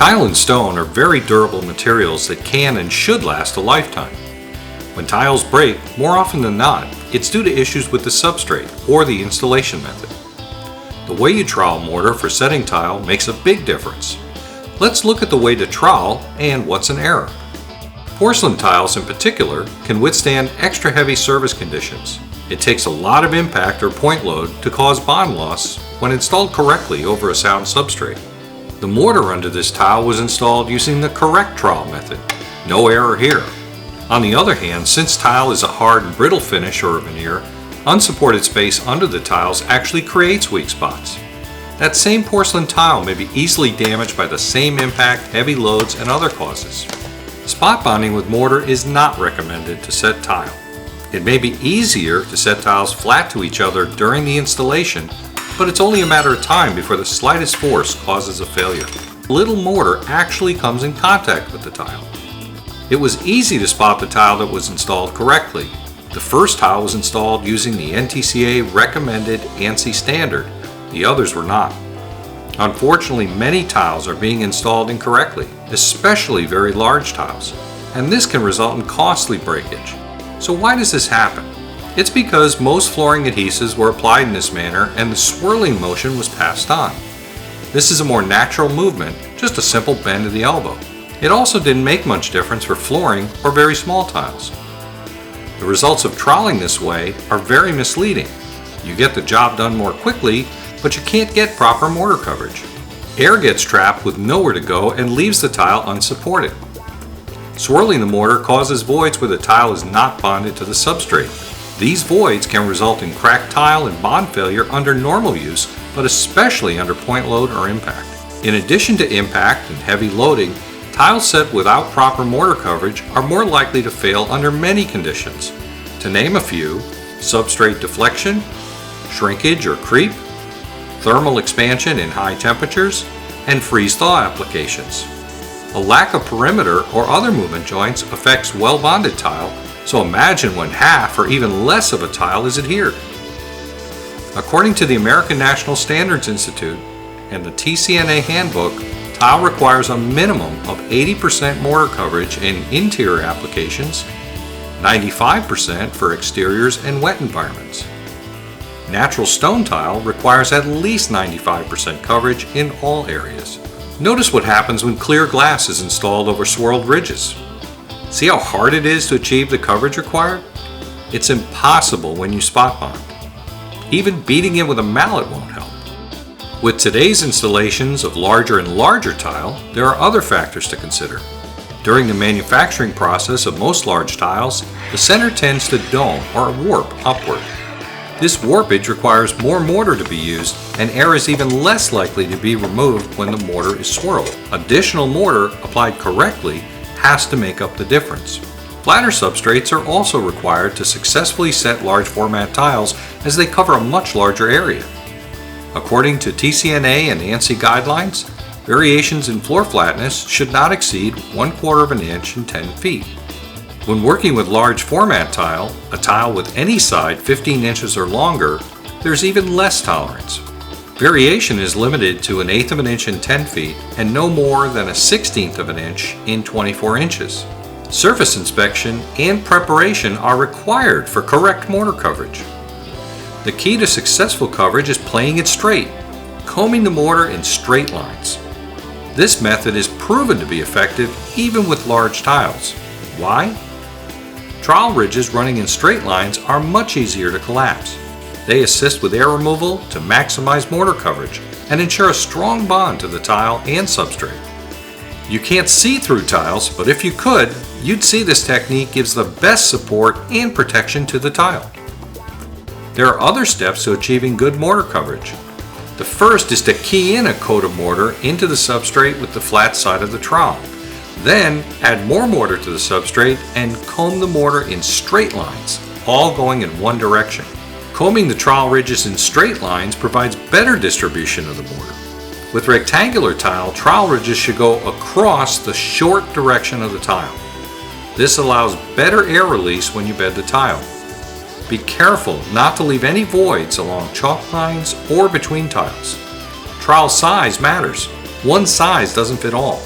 Tile and stone are very durable materials that can and should last a lifetime. When tiles break, more often than not, it's due to issues with the substrate or the installation method. The way you trowel mortar for setting tile makes a big difference. Let's look at the way to trowel and what's an error. Porcelain tiles in particular can withstand extra heavy service conditions. It takes a lot of impact or point load to cause bond loss when installed correctly over a sound substrate. The mortar under this tile was installed using the correct trowel method. No error here. On the other hand, since tile is a hard and brittle finish or veneer, unsupported space under the tiles actually creates weak spots. That same porcelain tile may be easily damaged by the same impact, heavy loads, and other causes. Spot bonding with mortar is not recommended to set tile. It may be easier to set tiles flat to each other during the installation, but it's only a matter of time before the slightest force causes a failure. Little mortar actually comes in contact with the tile. It was easy to spot the tile that was installed correctly. The first tile was installed using the NTCA recommended ANSI standard. The others were not. Unfortunately, many tiles are being installed incorrectly, especially very large tiles, and this can result in costly breakage. So why does this happen? It's because most flooring adhesives were applied in this manner and the swirling motion was passed on. This is a more natural movement, just a simple bend of the elbow. It also didn't make much difference for flooring or very small tiles. The results of troweling this way are very misleading. You get the job done more quickly, but you can't get proper mortar coverage. Air gets trapped with nowhere to go and leaves the tile unsupported. Swirling the mortar causes voids where the tile is not bonded to the substrate. These voids can result in cracked tile and bond failure under normal use, but especially under point load or impact. In addition to impact and heavy loading, tiles set without proper mortar coverage are more likely to fail under many conditions. To name a few: substrate deflection, shrinkage or creep, thermal expansion in high temperatures, and freeze-thaw applications. A lack of perimeter or other movement joints affects well-bonded tile, so imagine when half or even less of a tile is adhered. According to the American National Standards Institute and the TCNA Handbook, tile requires a minimum of 80% mortar coverage in interior applications, 95% for exteriors and wet environments. Natural stone tile requires at least 95% coverage in all areas. Notice what happens when clear glass is installed over swirled ridges. See how hard it is to achieve the coverage required? It's impossible when you spot bond. Even beating it with a mallet won't help. With today's installations of larger and larger tile, there are other factors to consider. During the manufacturing process of most large tiles, the center tends to dome or warp upward. This warpage requires more mortar to be used, and air is even less likely to be removed when the mortar is swirled. Additional mortar applied correctly has to make up the difference. Flatter substrates are also required to successfully set large format tiles as they cover a much larger area. According to TCNA and ANSI guidelines, variations in floor flatness should not exceed 1/4 of an inch and 10 feet. When working with large format tile, a tile with any side 15 inches or longer, there's even less tolerance. Variation is limited to 1/8 of an inch in 10 feet and no more than 1/16 of an inch in 24 inches. Surface inspection and preparation are required for correct mortar coverage. The key to successful coverage is playing it straight, combing the mortar in straight lines. This method is proven to be effective even with large tiles. Why? Trowel ridges running in straight lines are much easier to collapse. They assist with air removal to maximize mortar coverage and ensure a strong bond to the tile and substrate. You can't see through tiles, but if you could, you'd see this technique gives the best support and protection to the tile. There are other steps to achieving good mortar coverage. The first is to key in a coat of mortar into the substrate with the flat side of the trowel. Then add more mortar to the substrate and comb the mortar in straight lines, all going in one direction. Combing the trowel ridges in straight lines provides better distribution of the mortar. With rectangular tile, trowel ridges should go across the short direction of the tile. This allows better air release when you bed the tile. Be careful not to leave any voids along chalk lines or between tiles. Trowel size matters. One size doesn't fit all.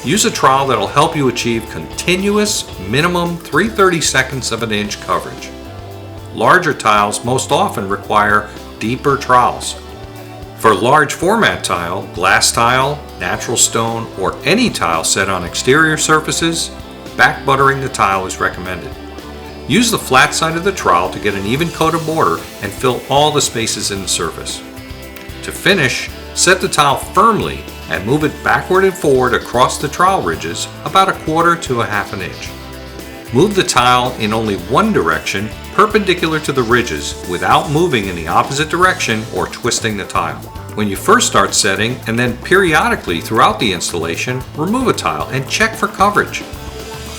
Use a trowel that will help you achieve continuous minimum 3/32 of an inch coverage. Larger tiles most often require deeper trowels. For large format tile, glass tile, natural stone, or any tile set on exterior surfaces, backbuttering the tile is recommended. Use the flat side of the trowel to get an even coat of mortar and fill all the spaces in the surface. To finish, set the tile firmly and move it backward and forward across the trowel ridges about 1/4 to 1/2 inch. Move the tile in only one direction, perpendicular to the ridges, without moving in the opposite direction or twisting the tile. When you first start setting, and then periodically throughout the installation, remove a tile and check for coverage.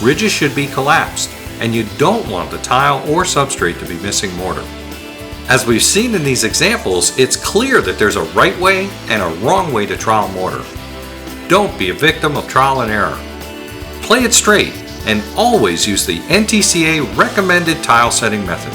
Ridges should be collapsed, and you don't want the tile or substrate to be missing mortar. As we've seen in these examples, it's clear that there's a right way and a wrong way to trowel mortar. Don't be a victim of trial and error. Play it straight and always use the NTCA recommended tile setting method.